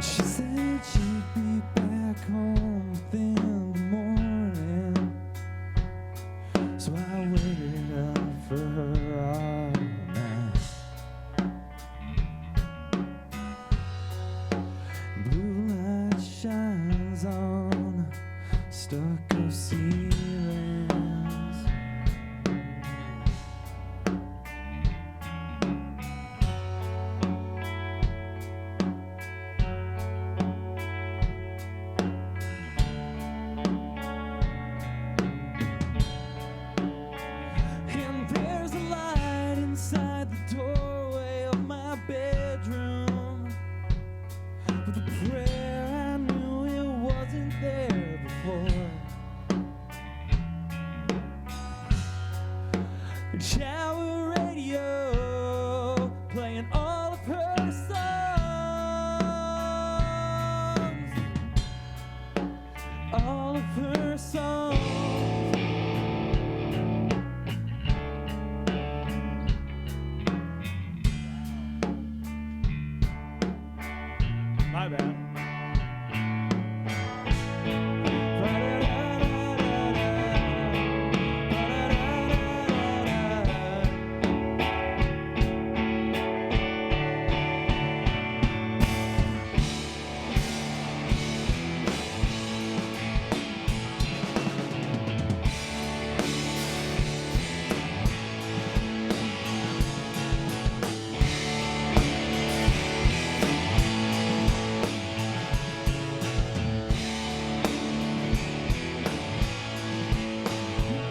She said she'd be back home within the morning, so I waited up for her all night. Blue light shines on stucco ceilings. And there's a light inside the doorway of my bedroom, with a prayer I knew it wasn't there before. And shower radio playing all of her songs, all of her songs. My bad.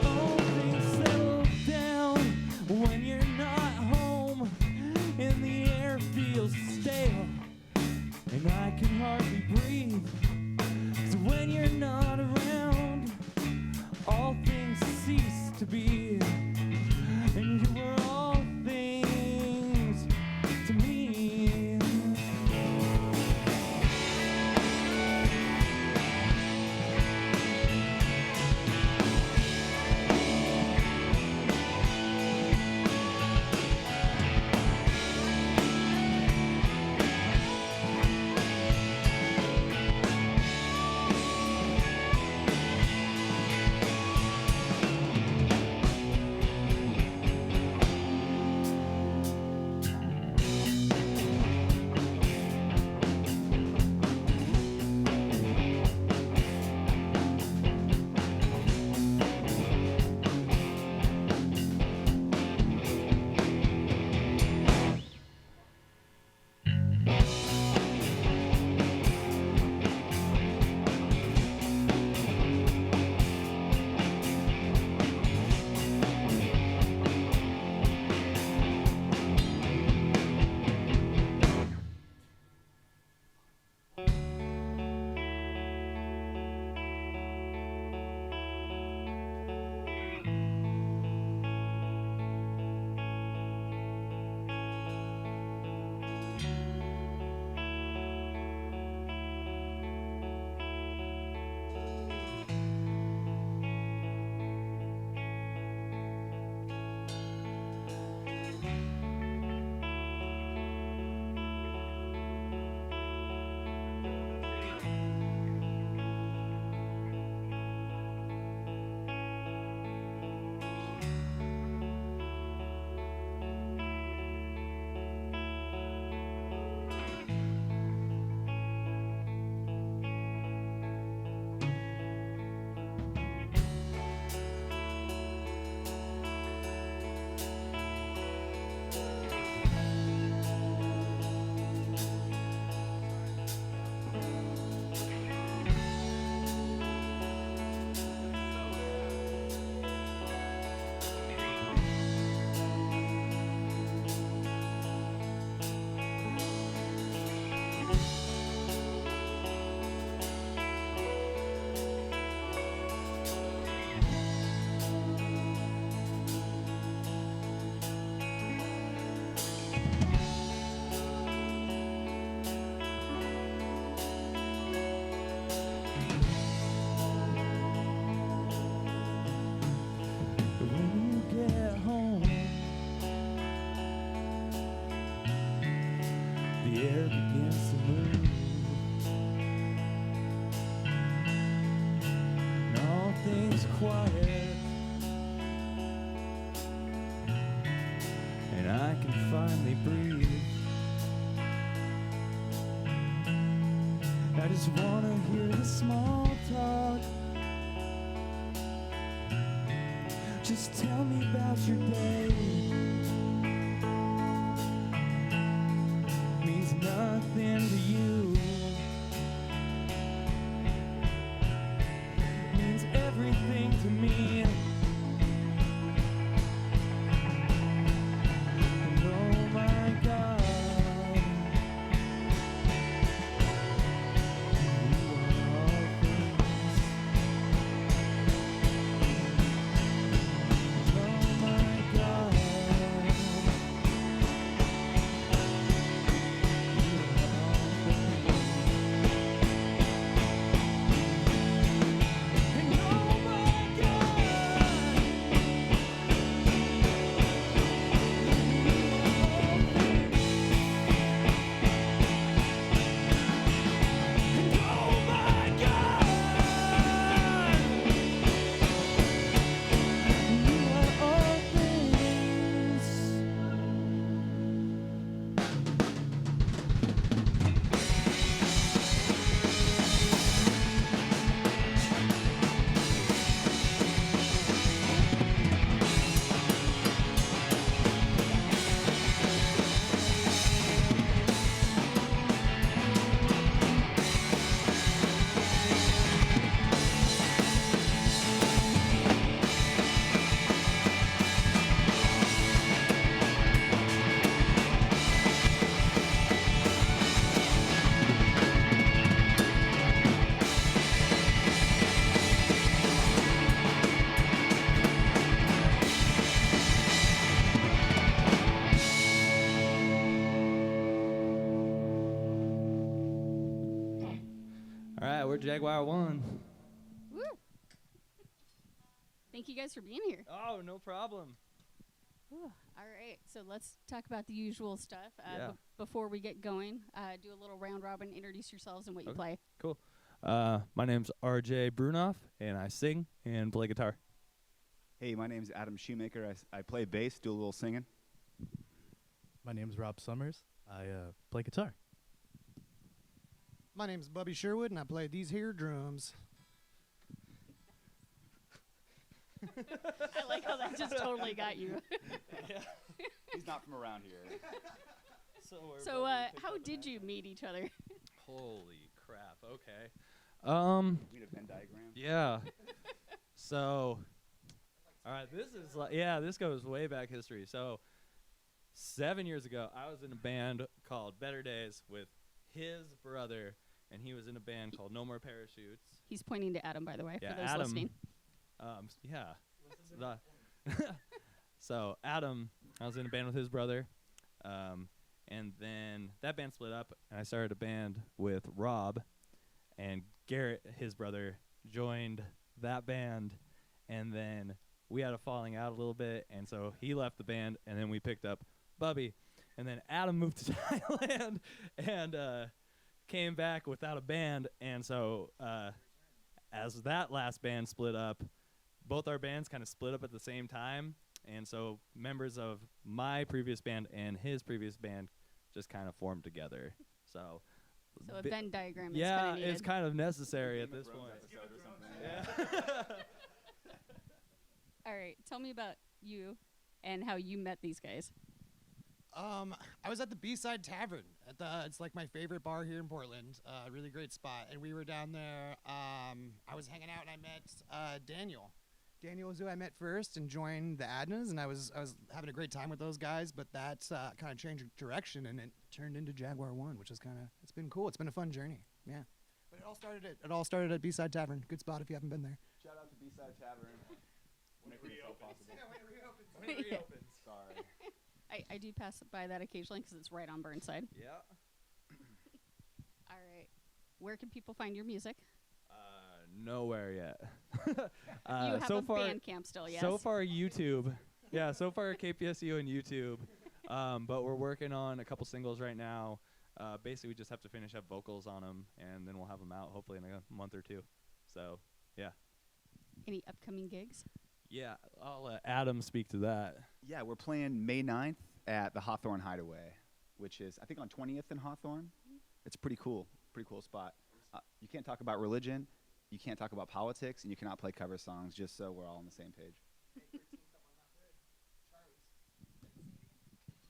All things settle down when you're not home, and the air feels stale, and I can hardly breathe. 'Cause when you're not around, all things cease to be, and you were all things to me. the air begins to move. quiet, and I can finally breathe. I just wanna hear the small talk. Just tell me about your day. Means nothing to you. Means everything to me. And oh my God, you are all things. Oh my God, all right, we're Jaguar 1. Woo! Thank you guys for being here. Oh, no problem. Whew. All right, so let's talk about the usual stuff. Yeah. Before we get going, do a little round robin, introduce yourselves and what you Okay. play. Cool. My name's RJ Brunoff, and I sing and play guitar. Hey, my name's Adam Shoemaker. I play bass, do a little singing. My name's Rob Summers. I play guitar. My name's Bubby Sherwood, and I play these here drums. I like how that just totally got you. He's not from around here. So, how did you meet each other? Holy crap. Okay. We had a Venn diagram. Yeah. So, all right, this is like, yeah, this goes way back history. So, 7 years ago, I was in a band called Better Days with his brother, and he was in a band called No More Parachutes. He's pointing to Adam, by the way, Yeah, for those Adam. listening. Yeah. So Adam, I was in a band with his brother, and then that band split up, and I started a band with Rob, and Garrett, his brother, joined that band, and then we had a falling out a little bit, and so he left the band, and then we picked up Bubby, and then Adam moved to Thailand and came back without a band, and so as that last band split up, both our bands kind of split up at the same time, and so members of my previous band and his previous band just kind of formed together. So A Venn diagram is yeah, kind of needed. it's kind of necessary at Game this of Thrones point. episode or something. Yeah. All right, tell me about you and how you met these guys. I was at the B-Side Tavern. It's like my favorite bar here in Portland. Really great spot. And we were down there. I was hanging out and I met Daniel. Daniel was who I met first and joined the Adnas, and I was having a great time with those guys. But that kind of changed direction, and it turned into Jaguar 1, which is it's been cool. It's been a fun journey. Yeah. But it all started at B-Side Tavern. Good spot if you haven't been there. Shout out to B-Side Tavern. Make it so possible. When it reopens. Sorry. I do pass by that occasionally because it's right on Burnside. Yeah. All right. Where can people find your music? Nowhere yet. You have so a far, Bandcamp still, yes? So far, YouTube. Yeah, so far KPSU and YouTube. But we're working on a couple singles right now. Basically, we just have to finish up vocals on them, and then we'll have them out hopefully in a month or two. So, yeah. Any upcoming gigs? Yeah, I'll let Adam speak to that. Yeah, we're playing May 9th at the Hawthorne Hideaway, which is, I think, on 20th in Hawthorne. It's pretty cool spot. You can't talk about religion, you can't talk about politics, and you cannot play cover songs, just so we're all on the same page.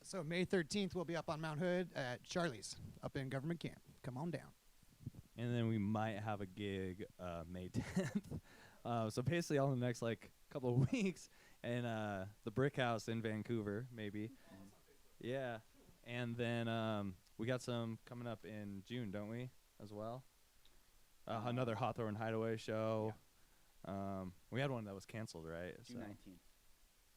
So May 13th, we'll be up on Mount Hood at Charlie's, up in Government Camp. Come on down. And then we might have a gig May 10th. So basically all in the next couple of weeks. And the Brick House in Vancouver, maybe. Yeah. And then we got some coming up in June, don't we, as well? Another Hawthorne Hideaway show. Yeah. We had one that was canceled, right? June 19th.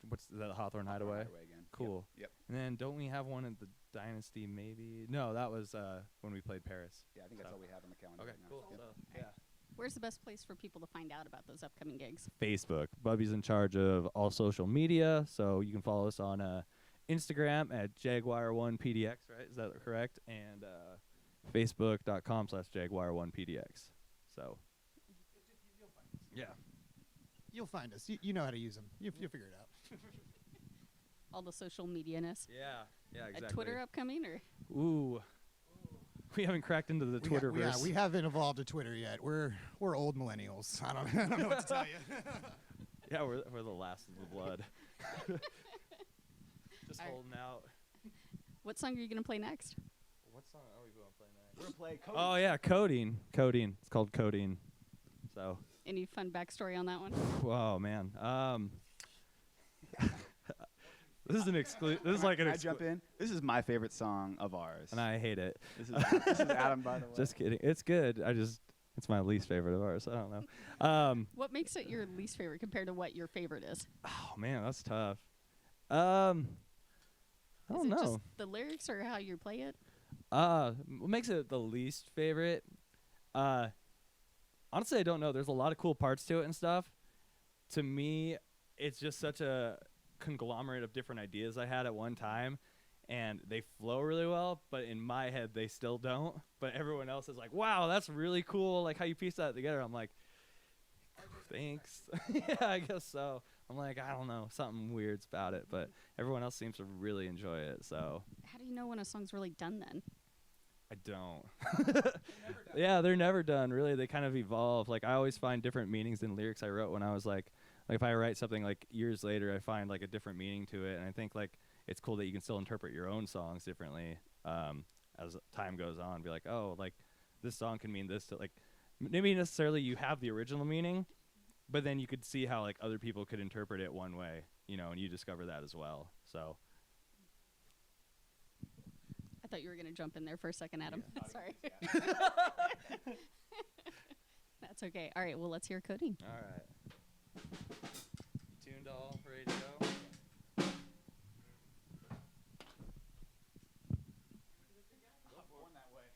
What's that, the Hawthorne Hideaway? Again. Cool. Yep. And then don't we have one at the Dynasty, maybe? No, that was when we played Paris. Yeah, I think that's all we have on the calendar. Okay, right now. cool. Yep. So, yeah. Where's the best place for people to find out about those upcoming gigs? Facebook. Bubby's in charge of all social media, so you can follow us on Instagram at Jaguar1PDX, right? Is that correct? And Facebook.com/Jaguar1PDX. So, yeah. You'll find us. You know how to use them. You'll figure it out. All the social media-ness. Yeah, exactly. A Twitter upcoming, or? Ooh. We haven't cracked into the Twitterverse. We haven't evolved to Twitter yet. We're old millennials. I don't know what to tell you. Yeah, we're the last of the blood. Just All right. holding out. What song are you going to play next? What song are we going to play next? We're going to play Oh, yeah, Coding. Coding. It's called Coding. So. Any fun backstory on that one? Oh, man. This is an exclusive. This is like an Can I jump in? This is my favorite song of ours. And I hate it. This is Adam, by the way. Just kidding. It's good. It's my least favorite of ours. I don't know. What makes it your least favorite compared to what your favorite is? Oh, man, that's tough. I don't Is it know. just the lyrics or how you play it? What makes it the least favorite? Honestly, I don't know. There's a lot of cool parts to it and stuff. To me, it's just such a conglomerate of different ideas I had at one time, and they flow really well, but in my head, they still don't. But everyone else is like, wow, that's really cool, like how you piece that together. I'm like, thanks. Yeah, I guess so. I'm like, I don't know, something weird's about it, but everyone else seems to really enjoy it, so. How do you know when a song's really done then? I don't. Yeah, they're never done, really. They kind of evolve. Like, I always find different meanings in lyrics I wrote when I was like if I write something like years later, I find like a different meaning to it, and I think like it's cool that you can still interpret your own songs differently as time goes on. Be like, oh, like this song can mean this to like maybe necessarily you have the original meaning, but then you could see how like other people could interpret it one way, you know, and you discover that as well. So. I thought you were going to jump in there for a second, Adam. Yeah, Sorry. That's okay. All right, well, let's hear Coding. All right. Tuned all, ready to go? Going that way.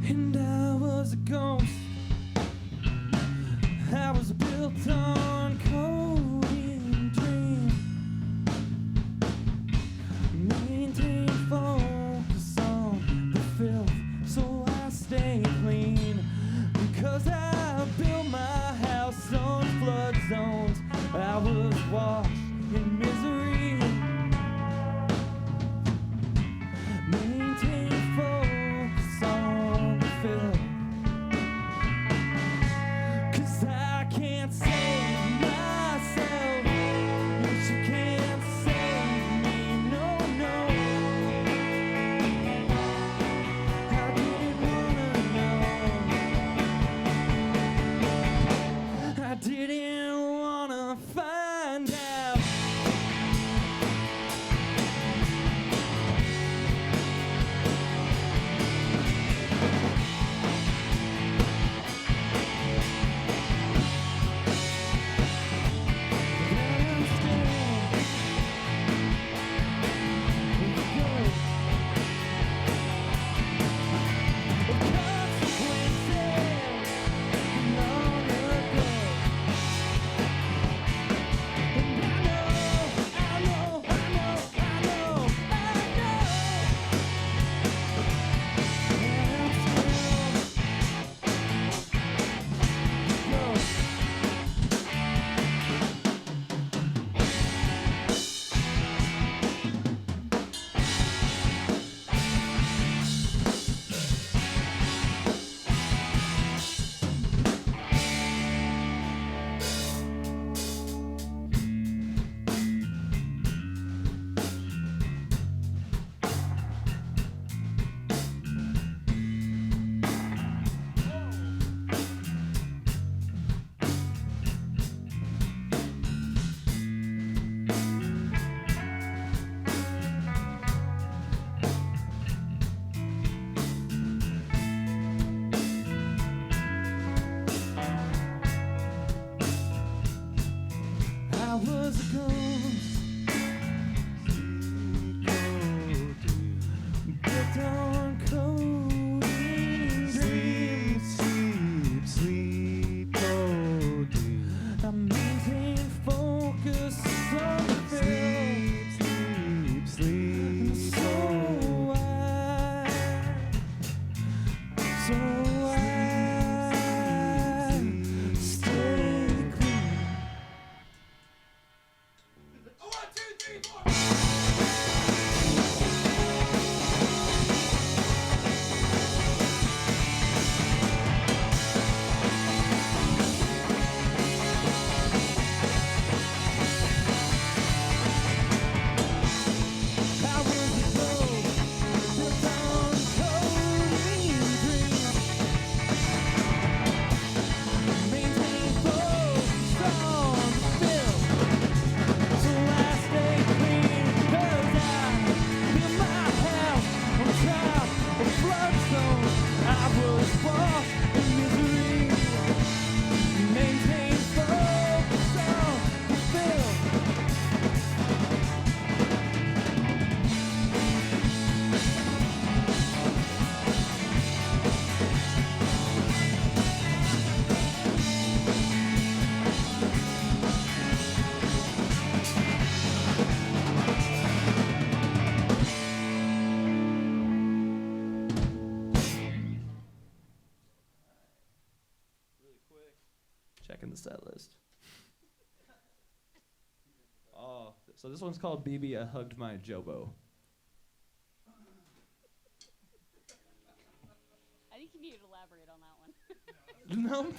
And I was a ghost. I was a So this one's called BB, I Hugged My Jobo. I think you need to elaborate on that one. Nope.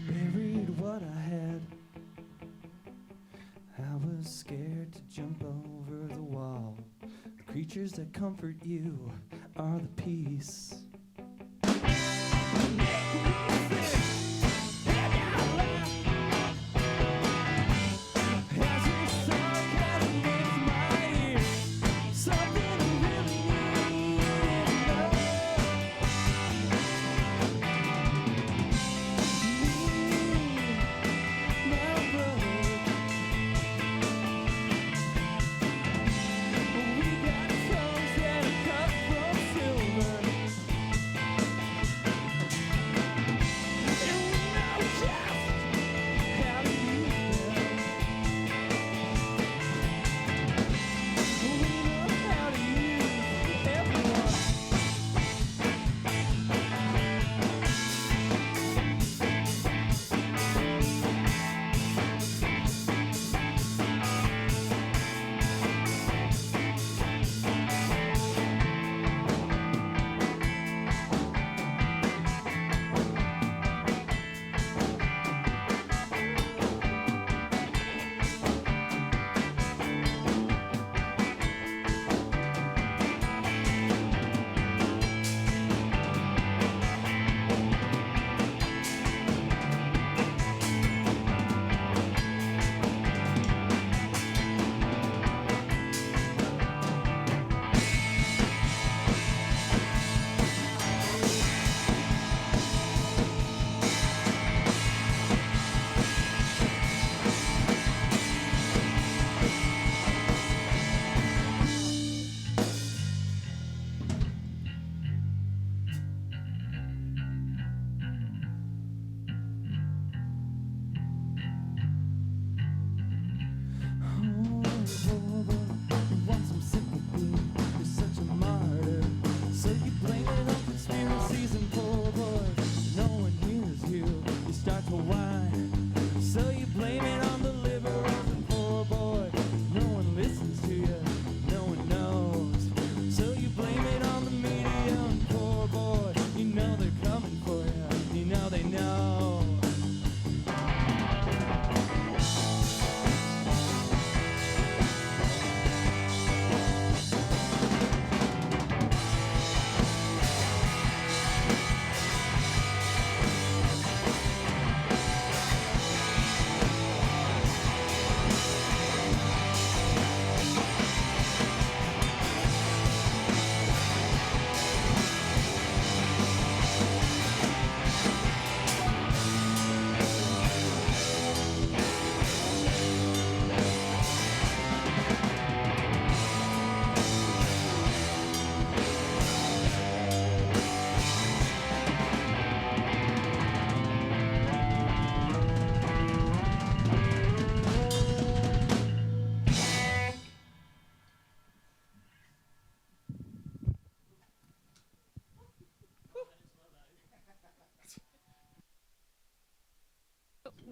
Buried what I had. I was scared to jump over the wall. The creatures that comfort you are the peace. As your sarcasm hits my ear, something I really need to know. My brother, we got tongues that are cut from silver.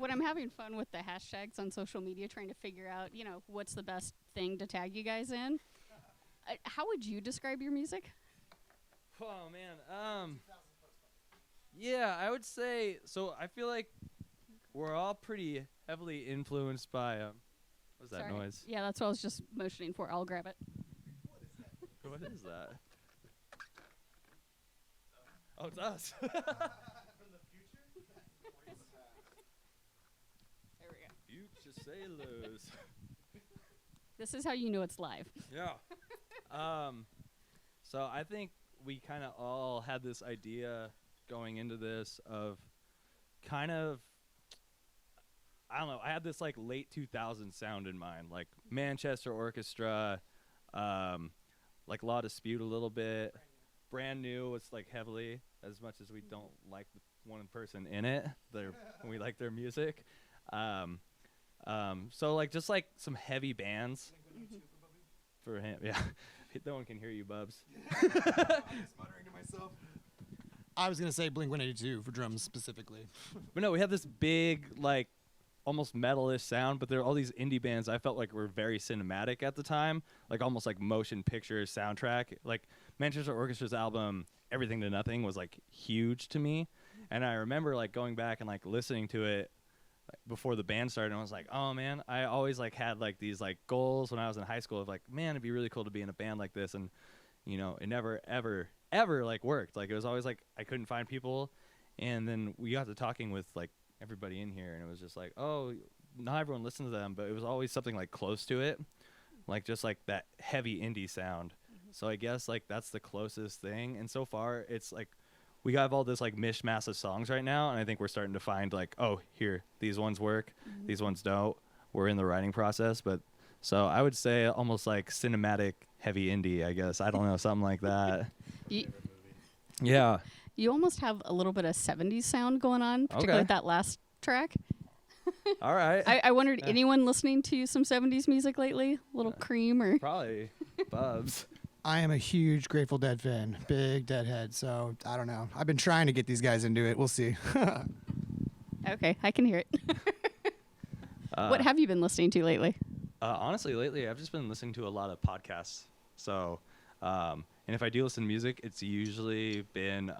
when I'm having fun with the hashtags on social media, trying to figure out, what's the best thing to tag you guys in, how would you describe your music? Oh man. Yeah, I would say so. I feel like we're all pretty heavily influenced by what's that Sorry. noise? Yeah, that's what I was just motioning for. I'll grab it. What is that? Oh, it's us. There we go. Future sailors. This is how you know it's live. Yeah. So I think we kind of all had this idea going into this of kind of, I don't know, I had this like late 2000s sound in mind, like Manchester Orchestra, like Law Dispute a little bit. Brand New was like heavily, as much as we don't like the one person in it, we like their music. So like just like some heavy bands for him. Yeah. No one can hear you, Bubs. I'm just muttering to myself. I was gonna say Blink-182 for drums specifically. But no, we had this big, like, almost metal-ish sound, but there are all these indie bands I felt like were very cinematic at the time, like almost like motion picture soundtrack. Like Manchester Orchestra's album Everything to Nothing was like huge to me, and I remember like going back and like listening to it before the band started, and I was like, oh man, I always like had like these like goals when I was in high school of like, man, it'd be really cool to be in a band like this, and it never ever like worked. Like it was always like I couldn't find people, and then we got to talking with like everybody in here, and it was just like, oh, not everyone listened to them, but it was always something like close to it, like just like that heavy indie sound. So I guess like that's the closest thing, and so far it's like we have all this like mishmash of songs right now, and I think we're starting to find like, oh, here, these ones work, these ones don't. We're in the writing process, but so I would say almost like cinematic heavy indie, I guess. I don't know, something like that. Yeah. You almost have a little bit of 70s sound going on, particularly Okay. with that last track. All right. I wondered, anyone listening to some 70s music lately? A little Cream or... Probably Bubs. I am a huge Grateful Dead fan, big Deadhead. So I don't know. I've been trying to get these guys into it. We'll see. Okay, I can hear it. What have you been listening to lately? Honestly, lately I've just been listening to a lot of podcasts. So, and if I do listen to music, it's usually been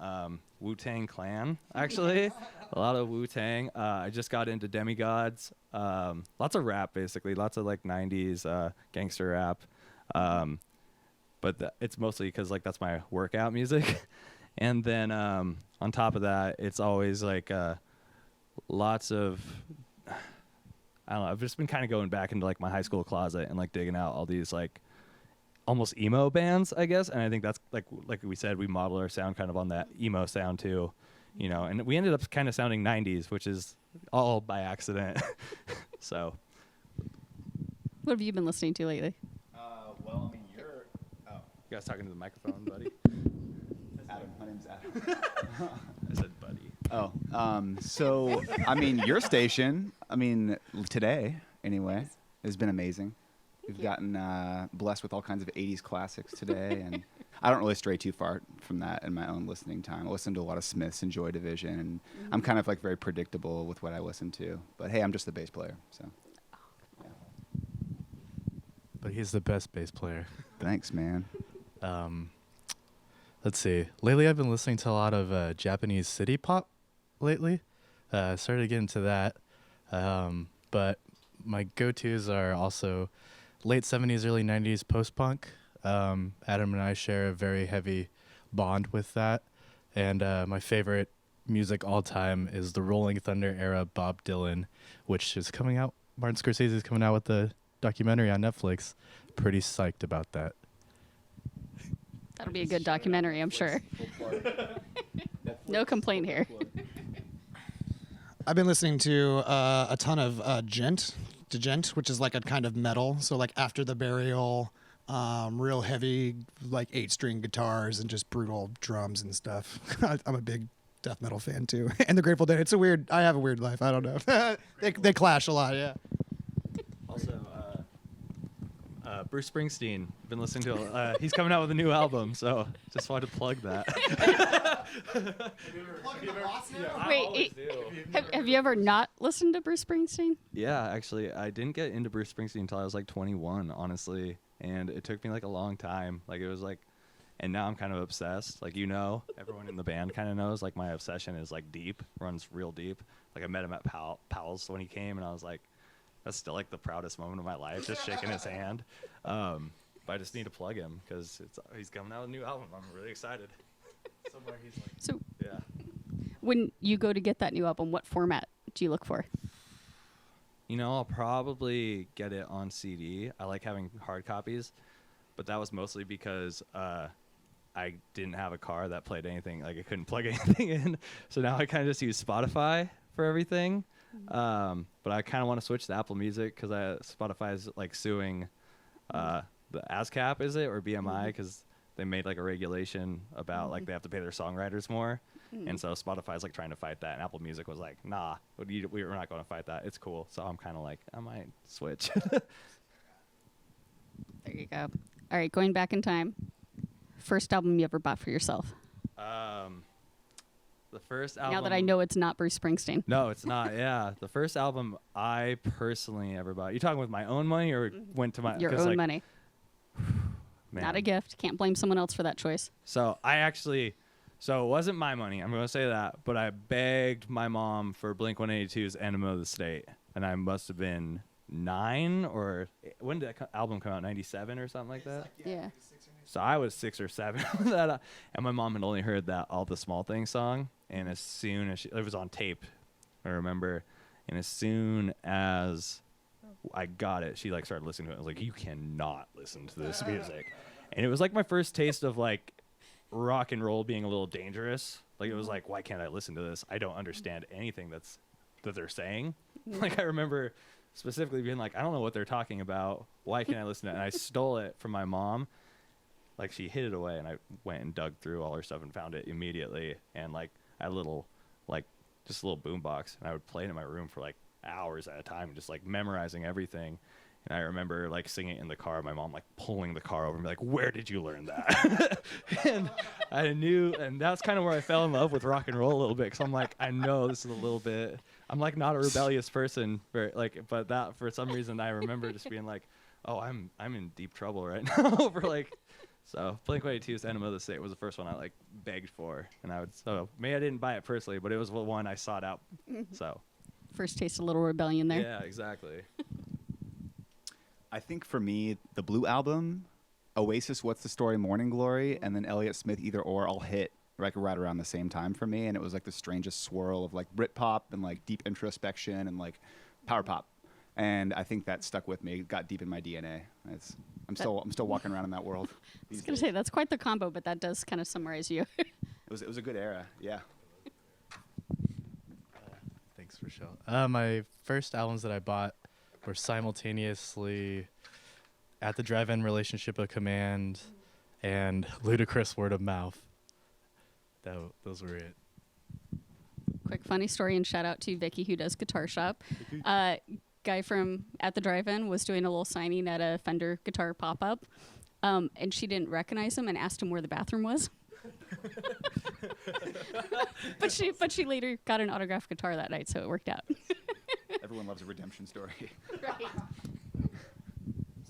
Wu-Tang Clan, actually. A lot of Wu-Tang. I just got into Demigods. Lots of rap, basically. Lots of like 90s gangster rap. But it's mostly because like that's my workout music. And then on top of that, it's always like lots of, I don't know, I've just been kind of going back into like my high school closet and like digging out all these like almost emo bands, I guess. And I think that's like we said, we model our sound kind of on that emo sound too, and we ended up kind of sounding 90s, which is all by accident. So. What have you been listening to lately? Well, I mean, You guys talking to the microphone, buddy? Adam. My name's Adam. I said buddy. Oh, so, I mean, your station, today, anyway, has been amazing. We've gotten blessed with all kinds of 80s classics today, and I don't really stray too far from that in my own listening time. I listen to a lot of Smiths and Joy Division, and I'm kind of like very predictable with what I listen to. But hey, I'm just the bass player, so. Yeah. But he's the best bass player. Thanks, man. Let's see. Lately, I've been listening to a lot of Japanese city pop lately. Started to get into that. But my go-tos are also late 70s, early 90s post-punk. Adam and I share a very heavy bond with that. And my favorite music all time is the Rolling Thunder era Bob Dylan, which is coming out. Martin Scorsese is coming out with the documentary on Netflix. Pretty psyched about that. That'll be a good documentary, I'm sure. No complaint here. I've been listening to a ton of Degent, which is like a kind of metal. So like After the Burial, real heavy, like 8-string guitars and just brutal drums and stuff. I'm a big death metal fan too. And the Grateful Dead. I have a weird life. I don't know. They clash a lot, yeah. Also, Bruce Springsteen. Been listening to. He's coming out with a new album, so just wanted to plug that. Wait, have you ever not listened to Bruce Springsteen? Yeah, actually, I didn't get into Bruce Springsteen until I was like 21, honestly, and it took me like a long time. Like it was like, and now I'm kind of obsessed. Like everyone in the band kind of knows. Like my obsession is like deep, runs real deep. Like I met him at Powell's when he came, and I was like, that's still like the proudest moment of my life, just shaking his hand. But I just need to plug him because he's coming out with a new album. I'm really excited. Somewhere he's like, So yeah. when you go to get that new album, what format do you look for? I'll probably get it on CD. I like having hard copies, but that was mostly because I didn't have a car that played anything. Like I couldn't plug anything in, so now I kind of just use Spotify for everything. But I kind of want to switch to Apple Music because Spotify is like suing the ASCAP, is it, or BMI, because they made like a regulation about like they have to pay their songwriters more, and so Spotify's like trying to fight that, and Apple Music was like, nah, we're not going to fight that. It's cool. So I'm kind of like, I might switch. There you go. All right, going back in time. First album you ever bought for yourself? The first album. Now that I know it's not Bruce Springsteen. No, it's not. Yeah, the first album I personally ever bought. You talking with my own money or went to my Your 'cause, own like, money. Man. Not a gift. Can't blame someone else for that choice. So it wasn't my money. I'm going to say that, but I begged my mom for Blink-182's "Enema of the State," and I must have been 9 or when did that album come out? 97 or something like that. Yeah. So I was 6 or 7 when that, and my mom had only heard that "All the Small Things" song, and as soon as it was on tape, I remember, and as soon as I got it, she like started listening to it. I was like, "You cannot listen to this music," and it was like my first taste of like rock and roll being a little dangerous. Like it was like, why can't I listen to this? I don't understand anything that they're saying. Like I remember specifically being like, I don't know what they're talking about. Why can't I listen to it? And I stole it from my mom. Like she hid it away, and I went and dug through all her stuff and found it immediately. And like I had just a little boom box, and I would play it in my room for like hours at a time, just like memorizing everything. And I remember like singing it in the car, my mom like pulling the car over and be like, "Where did you learn that?" And I knew, and that's kind of where I fell in love with rock and roll a little bit, because I'm like, I know this is a little bit, I'm like not a rebellious person, but that for some reason I remember just being like, oh, I'm in deep trouble right now for like. So Blink-182's "Enema of the State" was the first one I like begged for, and maybe I didn't buy it personally, but it was the one I sought out. So First taste of little rebellion there. yeah, exactly. I think for me, the Blue Album, Oasis, "What's the Story," "Morning Glory, and then Elliott Smith, "Either Or" all hit right around the same time for me, and it was like the strangest swirl of like Britpop and like deep introspection and like power pop, and I think that stuck with me. It got deep in my DNA. I'm still walking around in that world. I was gonna say that's quite the combo, but that does kind of summarize you. It was a good era. Yeah. Thanks for showing. My first albums that I bought were simultaneously At the Drive-In, Relationship of Command, and Ludacris, Word of Mouth. Those were it. Quick funny story and shout out to Vicky who does Guitar Shop. Guy from At the Drive-In was doing a little signing at a Fender guitar pop-up, and she didn't recognize him and asked him where the bathroom was. but she later got an autographed guitar that night, so it worked out. Everyone loves a redemption story. Right.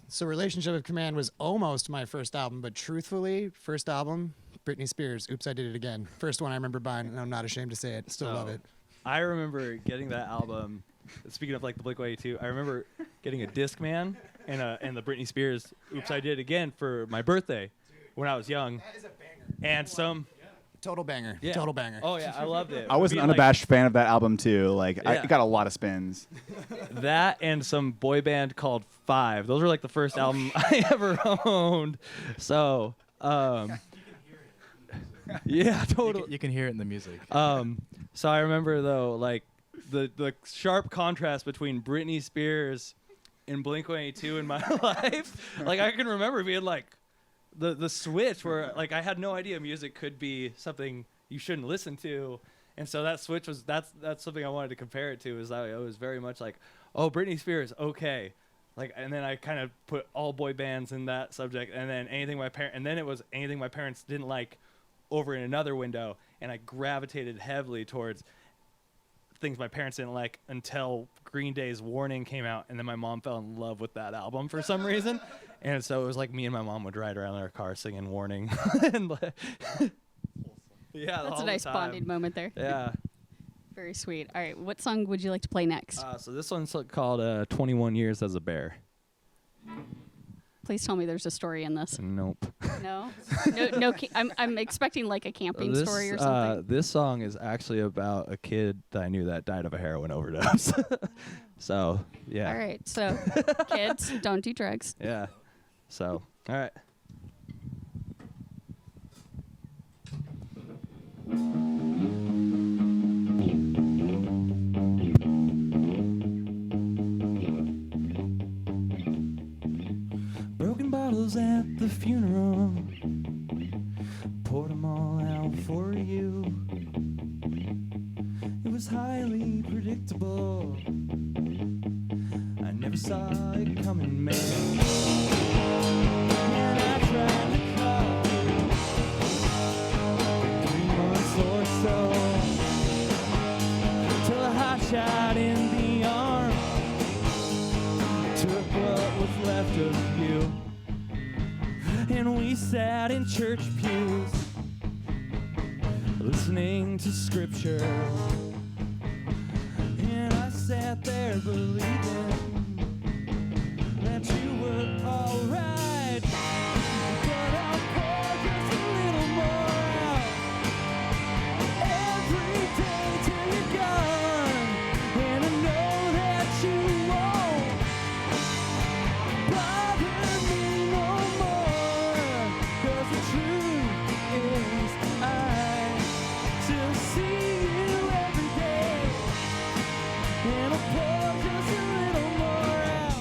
So Relationship of Command was almost my first album, but truthfully, first album, Britney Spears, Oops, I Did It Again. First one I remember buying, and I'm not ashamed to say it. Still love it. I remember getting that album. Speaking of like the Blink-182, I remember getting a Discman and the Britney Spears "Oops, I Did It Again" for my birthday when I was young. That is a banger. And some Total banger. Yeah. Total banger. Oh yeah, I loved it. I was an Being, like, unabashed fan of that album too. Like Yeah. I got a lot of spins. that and some boy band called Five. Those were like the first album I ever owned. So yeah, totally. You can hear it in the music. So I remember though, like the sharp contrast between Britney Spears and Blink-182 in my life. Like I can remember being like the switch where like I had no idea music could be something you shouldn't listen to, and so that switch was that's something I wanted to compare it to. Is that it was very much like, oh, Britney Spears, okay. Like, and then I kind of put all boy bands in that subject, and then it was anything my parents didn't like over in another window, and I gravitated heavily towards things my parents didn't like until Green Day's Warning came out, and then my mom fell in love with that album for some reason. And so it was like me and my mom would ride around in our car singing Warning. And yeah, That's all a nice the time. bonding moment there. Yeah. Very sweet. All right, what song would you like to play next? So this one's called 21 Years as a Bear. Please tell me there's a story in this. Nope. No, no. I'm expecting like a camping story or something. This song is actually about a kid that I knew that died of a heroin overdose. So, yeah. All right, so kids, don't do drugs. Yeah. So, all right. Broken bottles at the funeral, poured them all out for you. It was highly predictable, I never saw it coming, man. And I tried to call 3 months or so, till a hot shot in the arm took what was left of you. And we sat in church pews, listening to scripture. And I sat there believing that you were alright. But I'll pour just a little more out every day till you're gone. And I know that you won't bother me no more. 'Cause the truth is I still see you every day. And I'll pour just a little more out.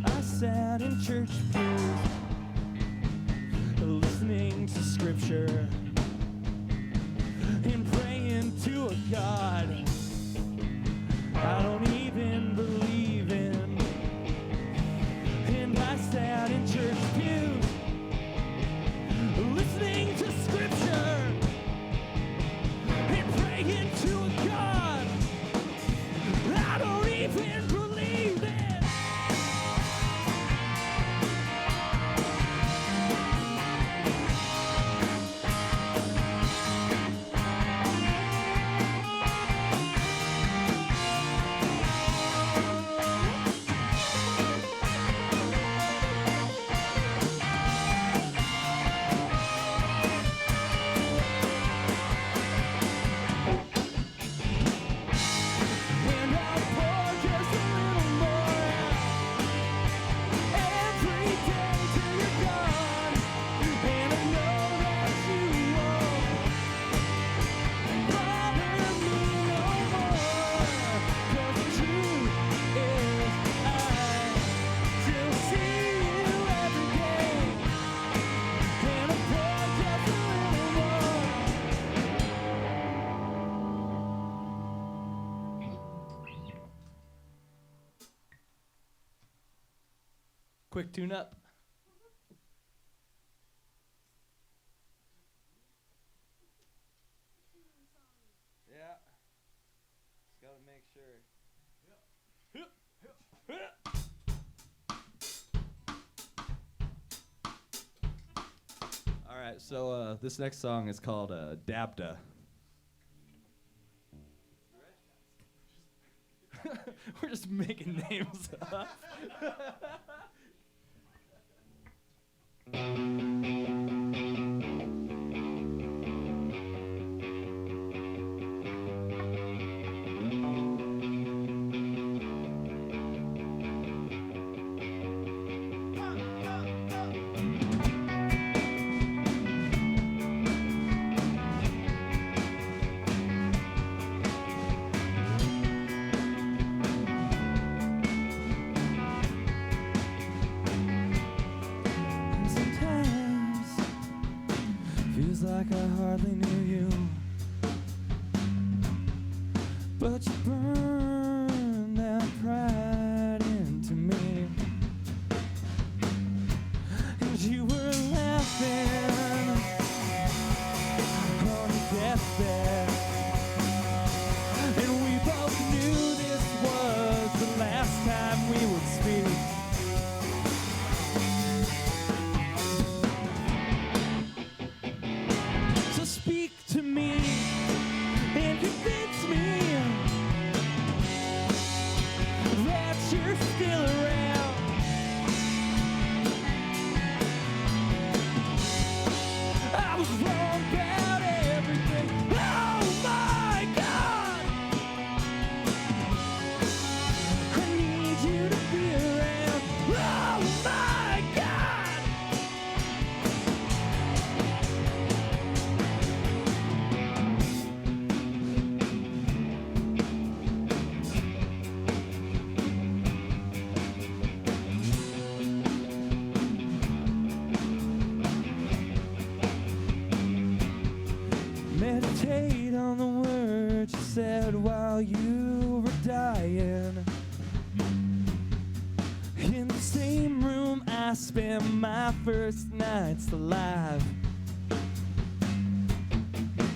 I sat in church pews, listening to scripture and praying to a God I don't even believe in. And I sat in church pews, listening to scripture and praying to a God I don't even believe in. And I'll pour just a little more out every day till you're gone. And I know that you won't bother me no more. 'Cause the truth is I still see you every day. And I'll pour just a little more. Quick tune up. Yeah. Just gotta make sure. All right, so this next song is called Dabda. We're just making names up. but you burned that pride into me. And you were laughing on your deathbed, and we both knew this was the last time we would speak. So speak to me and convince me that you're still around. I was wrong about everything. Oh my God, I need you to be around. Oh my God. Meditate on the words you said while you were dying. In the same room I spent my first nights alive.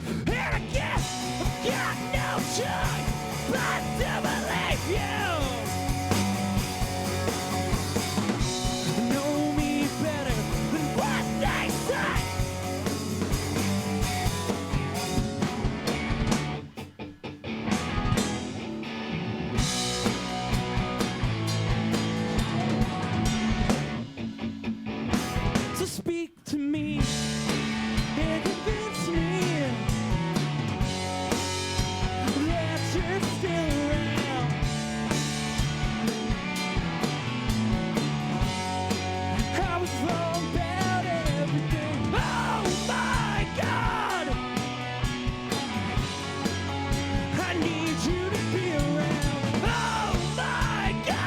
And I guess I've got no choice but to believe you. Know me better than what they say. So speak to me and convince me that you're still around. I was wrong about everything. Oh my God, I need you to be around. Oh my God.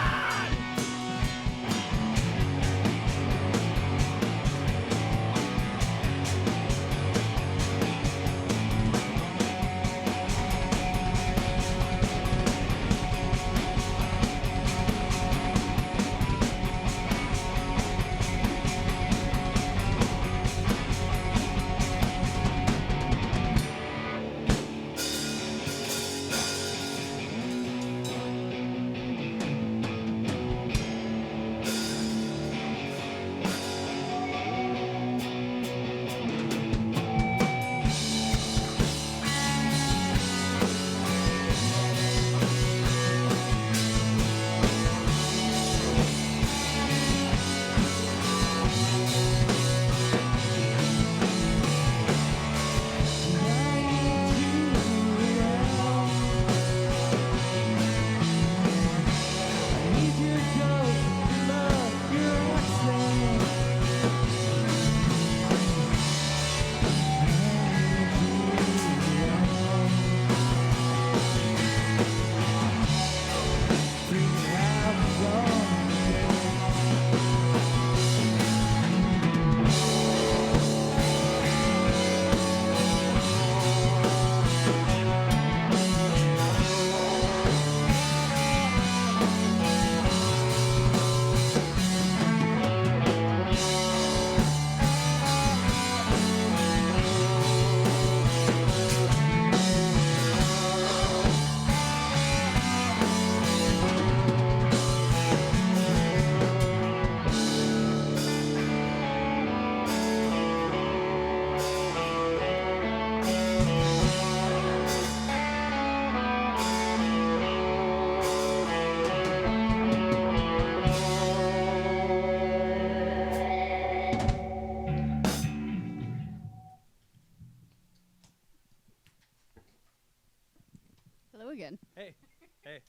Hello again. Hey, hey,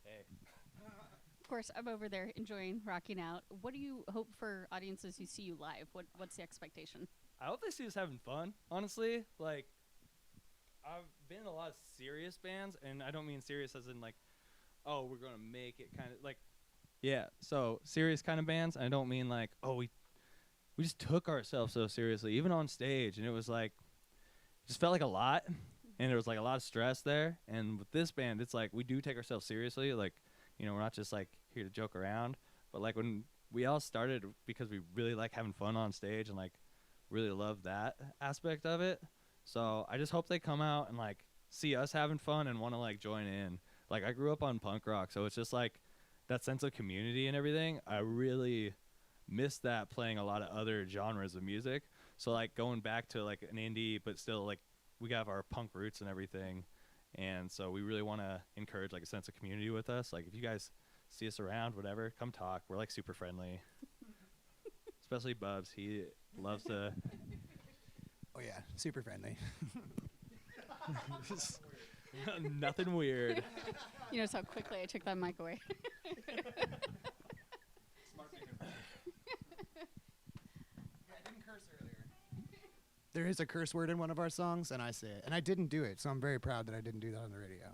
hey. Of course, I'm over there enjoying rocking out. What do you hope for audiences who see you live? What's the expectation? I hope they see us having fun, honestly. Like, I've been in a lot of serious bands, and I don't mean serious as in, like, oh, we're going to make it kind of, like, yeah, so serious kind of bands. I don't mean, like, oh, we just took ourselves so seriously, even on stage, and it was, like, just felt like a lot. and there was like a lot of stress there. And with this band, it's like we do take ourselves seriously. Like, you know, we're not just like here to joke around. But like when we all started because we really like having fun on stage and like really love that aspect of it. So I just hope they come out and like see us having fun and want to like join in. Like I grew up on punk rock, so it's just like that sense of community and everything. I really miss that playing a lot of other genres of music. So like going back to like an indie, but still like we have our punk roots and everything. And so we really want to encourage like a sense of community with us. Like if you guys see us around, whatever, come talk. We're like super friendly. Especially Bubs. He loves to. Oh yeah, super friendly. Nothing weird. You notice how quickly I took that mic away. There is a curse word in one of our songs, and I say it. And I didn't do it, so I'm very proud that I didn't do that on the radio.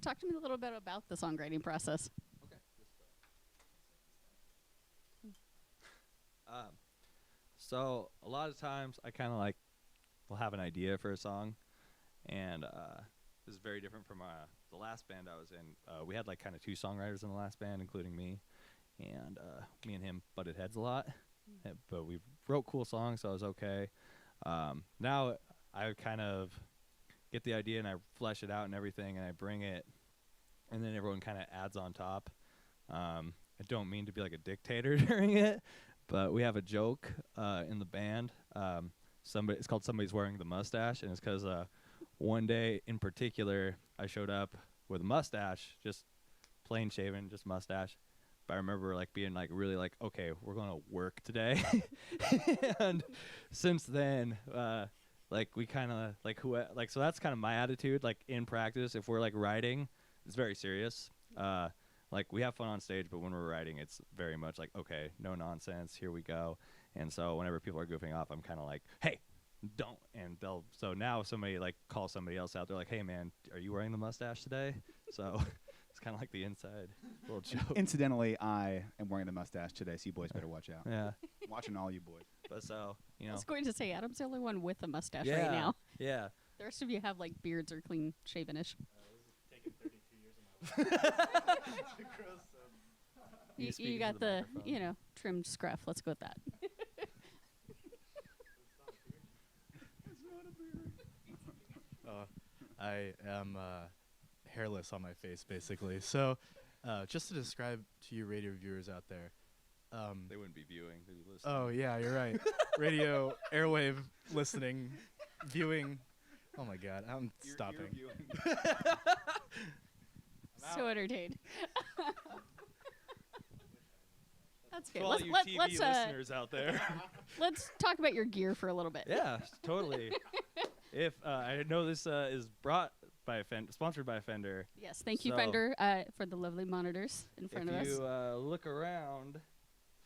Talk to me a little bit about the songwriting process. So a lot of times I kind of like will have an idea for a song, and this is very different from the last band I was in. We had like kind of 2 songwriters in the last band, including me, and me and him butted heads a lot. But we wrote cool songs, so I was okay. Now I kind of get the idea and I flesh it out and everything, and I bring it, and then everyone kind of adds on top. I don't mean to be like a dictator during it, but we have a joke in the band. It's called Somebody's Wearing the Mustache, and it's because one day in particular I showed up with a mustache, just plain shaven, just mustache. But I remember like being like really like, okay, we're gonna work today. And since then, like we kind of like so that's kind of my attitude. Like in practice, if we're like writing, it's very serious. Like we have fun on stage, but when we're writing, it's very much like, okay, no nonsense, here we go. And so whenever people are goofing off, I'm kind of like, hey, don't. And so now if somebody like calls somebody else out, they're like, hey man, are you wearing the mustache today? So it's kind of like the inside little joke. Incidentally, I am wearing the mustache today, so you boys better watch out. Yeah. I'm watching all you boys. But so, you I know. was going to say, Adam's the only one with a mustache Yeah. right now. Yeah. The rest of you have like beards or clean shavenish. Taking 32 years of my life. You You speak got into the the, microphone. you know, trimmed scruff. Let's go with that. I am hairless on my face, basically. So, just to describe to you radio viewers out there. They wouldn't be viewing, they'd be listening. Oh, yeah, you're right. Radio, airwave, listening, viewing. Oh, my God. I'm stopping. So entertained. That's good. For all you TV listeners out there. Let's talk about your gear for a little bit. Yeah, totally. If I know this is sponsored by Fender. Yes, thank you, So- Fender, for the lovely monitors in front of If us. you look around,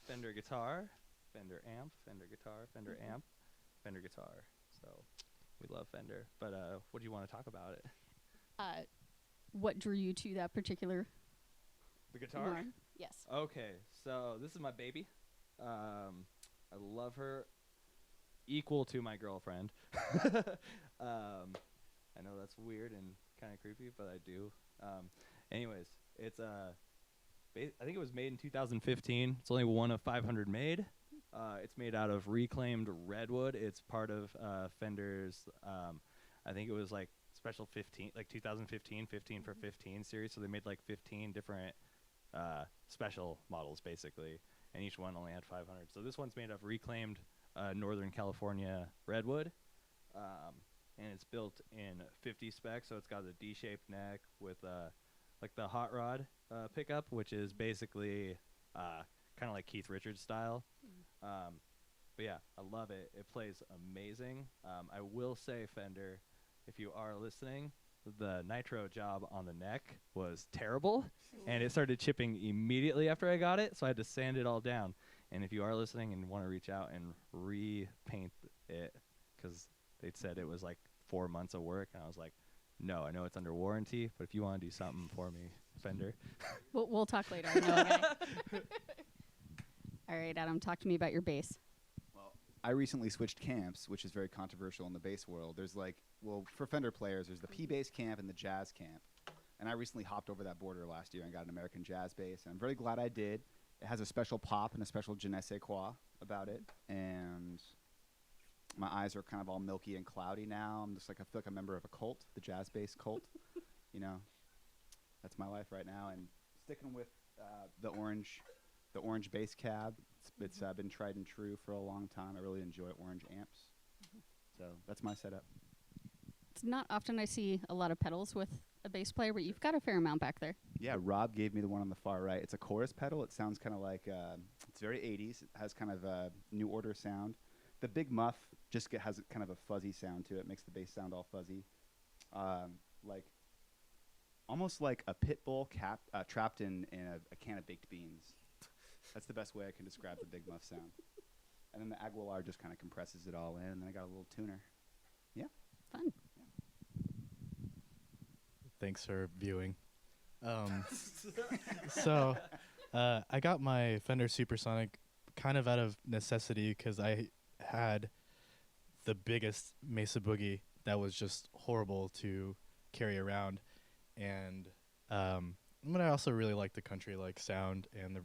Fender guitar, Fender amp, Fender guitar, Fender amp, Fender guitar. So we love Fender. But what do you want to talk about it? What drew you to that particular The guitar? one? Yes. Okay, so this is my baby. I love her equal to my girlfriend. I know that's weird and kind of creepy, but I do. Anyways, it's I think it was made in 2015. It's only one of 500 made. It's made out of reclaimed redwood. It's part of Fender's. I think it was like special 15, like 2015, 15 for 15 series. So they made like 15 different special models basically, and each one only had 500. So this one's made of reclaimed Northern California redwood, and it's built in 50 specs. So it's got a D-shaped neck with like the hot rod pickup, which is basically kind of like Keith Richards style. But yeah, I love it. It plays amazing. I will say, Fender, if you are listening, the nitro job on the neck was terrible, and it started chipping immediately after I got it, so I had to sand it all down. And if you are listening and want to reach out and repaint it, because they said it was like 4 months of work, and I was like, no, I know it's under warranty, but if you want to do something for me, Fender. We'll talk later. I know a guy. All right, Adam, talk to me about your bass. Well, I recently switched camps, which is very controversial in the bass world. There's like, well, for Fender players, there's the P bass camp and the jazz camp. And I recently hopped over that border last year and got an American jazz bass. And I'm very glad I did. It has a special pop and a special je ne sais quoi about it. And my eyes are kind of all milky and cloudy now. I'm just like, I feel like a member of a cult, the jazz bass cult. You know, that's my life right now. And sticking with the orange bass cab. It's been tried and true for a long time. I really enjoy orange amps. So that's my setup. It's not often I see a lot of pedals with a bass player, but you've got a fair amount back there. Yeah, Rob gave me the one on the far right. It's a chorus pedal. It sounds kind of like, it's very 80s. It has kind of a New Order sound. The Big Muff just has kind of a fuzzy sound to it. Makes the bass sound all fuzzy. Like, almost like a pit bull trapped in a can of baked beans. That's the best way I can describe the Big Muff sound. And then the Jaguar just kind of compresses it all in, and then I got a little tuner. Yeah. Fun. Thanks for viewing. So I got my Fender Supersonic kind of out of necessity because I had the biggest Mesa Boogie that was just horrible to carry around. And but I also really like the country like sound and the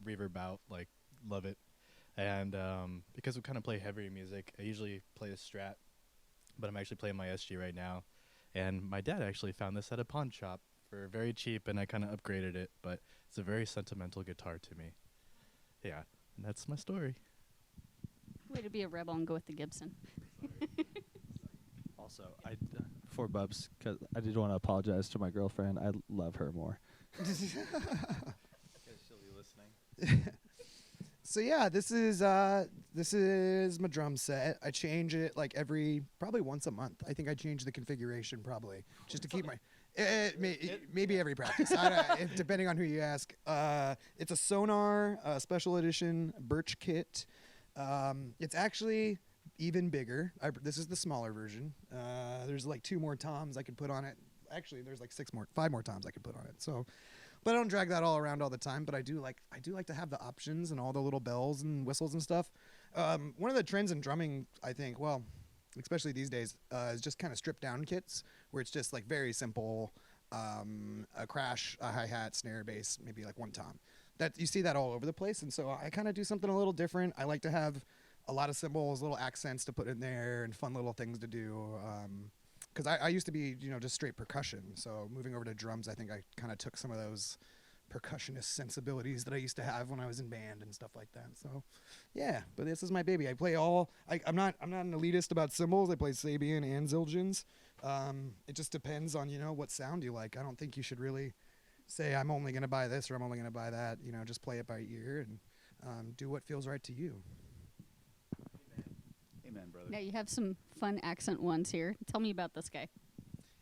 reverb out, like love it. And because we kind of play heavier music, I usually play a Strat, but I'm actually playing my SG right now. And my dad actually found this at a pawn shop for very cheap, and I kind of upgraded it, but it's a very sentimental guitar to me. Yeah, and that's my story. Way to be a rebel and go with the Gibson. Also, before Bubs, because I did want to apologize to my girlfriend. I love her more. Because she'll be listening. So yeah, this is my drum set. I change it like probably once a month. I think I change the configuration probably just to keep my maybe every practice. Depending on who you ask. It's a Sonar special edition Birch kit. It's actually even bigger. This is the smaller version. There's like 2 more toms I could put on it. Actually, there's like 5 more toms I could put on it. So. But I don't drag that all around all the time. But I do like to have the options and all the little bells and whistles and stuff. One of the trends in drumming, I think, well, especially these days, is just kind of stripped down kits where it's just like very simple, a crash, a hi-hat, snare, bass, maybe like 1 tom. That you see that all over the place. And so I kind of do something a little different. I like to have a lot of cymbals, little accents to put in there, and fun little things to do. Because I used to be, just straight percussion. So moving over to drums, I think I kind of took some of those percussionist sensibilities that I used to have when I was in band and stuff like that. So, yeah. But this is my baby. I play I'm not an elitist about cymbals. I play Sabian and Zildjians. It just depends on what sound you like. I don't think you should really say I'm only going to buy this or I'm only going to buy that. Just play it by ear and do what feels right to you. Amen, brother. Now you have some fun accent ones here. Tell me about this guy.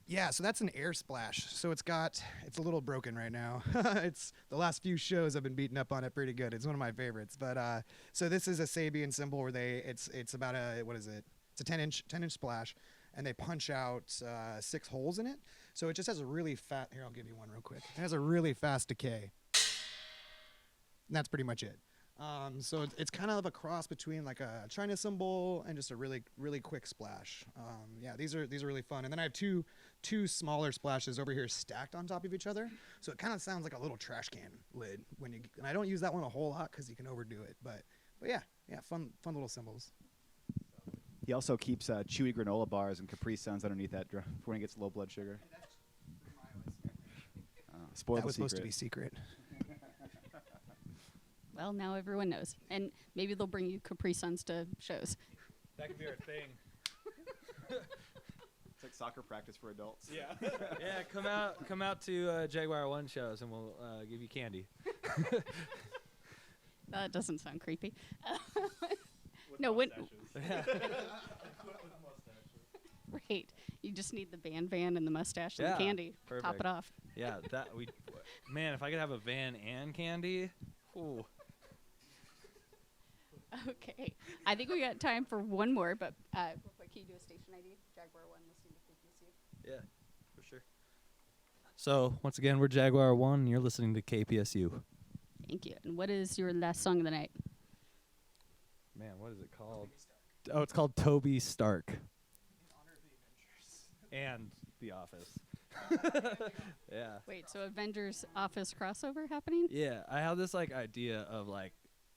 Yeah, so that's an air splash. So it's a little broken right now. It's the last few shows I've been beating up on it pretty good. It's one of my favorites. But so this is a Sabian cymbal where it's about it's a 10-inch splash, and they punch out 6 holes in it. So it just has a really fast. Here, I'll give you one real quick. It has a really fast decay. And that's pretty much it. So it's kind of a cross between like a China cymbal and just a really, really quick splash. Yeah, these are really fun. And then I have two smaller splashes over here stacked on top of each other. So it kind of sounds like a little trash can lid and I don't use that one a whole lot because you can overdo it. But yeah, fun little cymbals. He also keeps chewy granola bars and Capri Suns underneath that drum before he gets low blood sugar. Spoil That the was supposed to secret. be secret. Well, now everyone knows. And maybe they'll bring you Capri Suns to shows. That could be our thing. It's like soccer practice for adults. Yeah. Yeah, come out to Jaguar 1 shows and we'll give you candy. That doesn't sound creepy. No, when right. You just need the band van and the mustache and Yeah, the candy. Top perfect. it off. Yeah, man, if I could have a van and candy, ooh. Okay. I think we got time for one more, but real quick, can you do a station ID? Jaguar 1 listening to KPSU. Yeah, for sure. So, once again, we're Jaguar 1, and you're listening to KPSU. Thank you. And what is your last song of the night? Man, what is it called? Oh, it's called Toby Stark. And The Office. Yeah. Wait, so Avengers Office crossover happening? Yeah, I have this like idea of like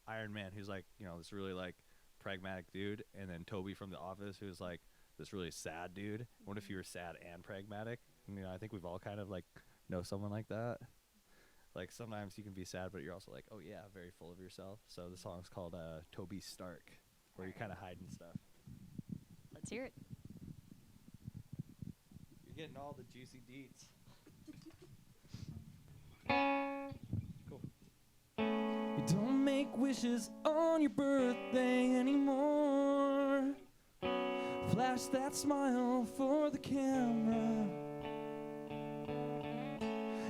Iron Man, who's like, you know, this really like pragmatic dude, and then Toby from The Office, who's like this really sad dude. What if you were sad and pragmatic? You know, I think we've all kind of like know someone like that. Like sometimes you can be sad, but you're also like, oh yeah, very full of yourself. So the song's called Toby Stark, where you're kind of hiding stuff. Let's hear it. You're getting all the juicy deets. Cool. You don't make wishes on your birthday anymore. Flash that smile for the camera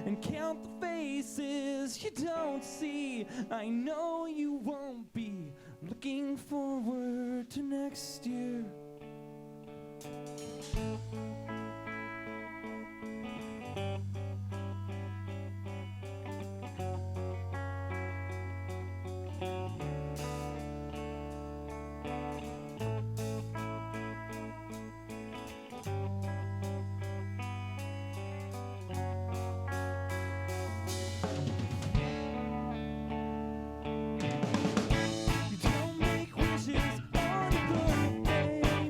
and count the faces you don't see. I know you won't be looking forward to next year. You don't make wishes on your birthday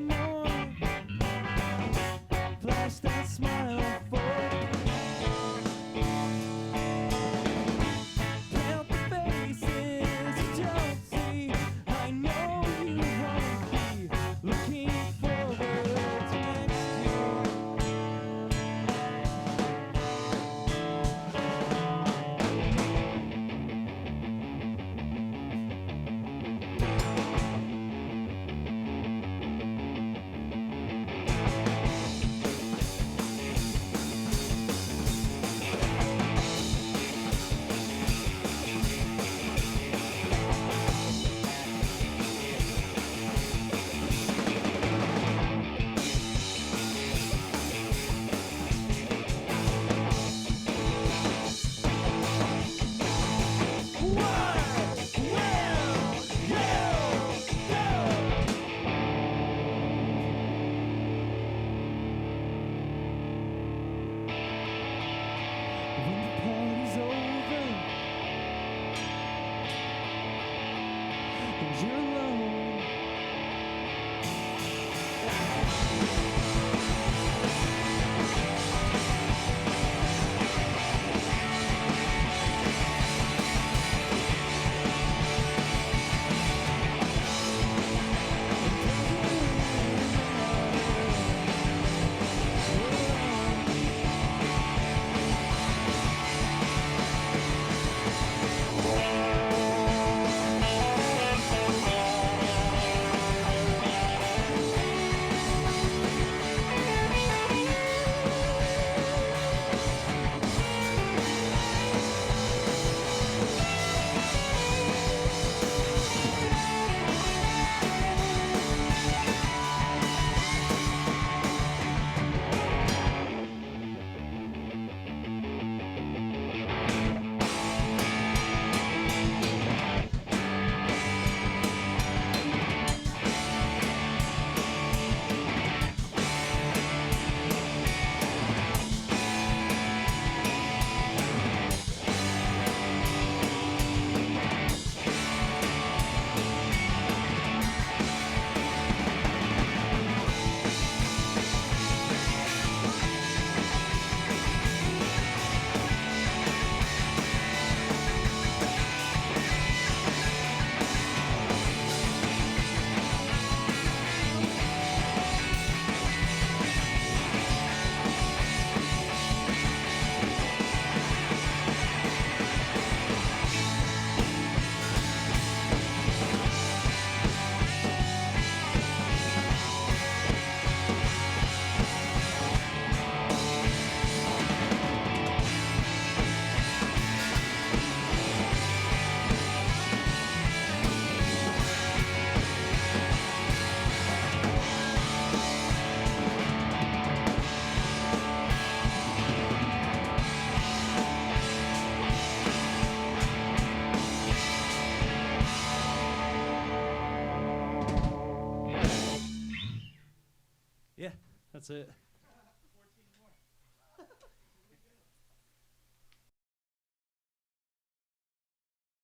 That's it.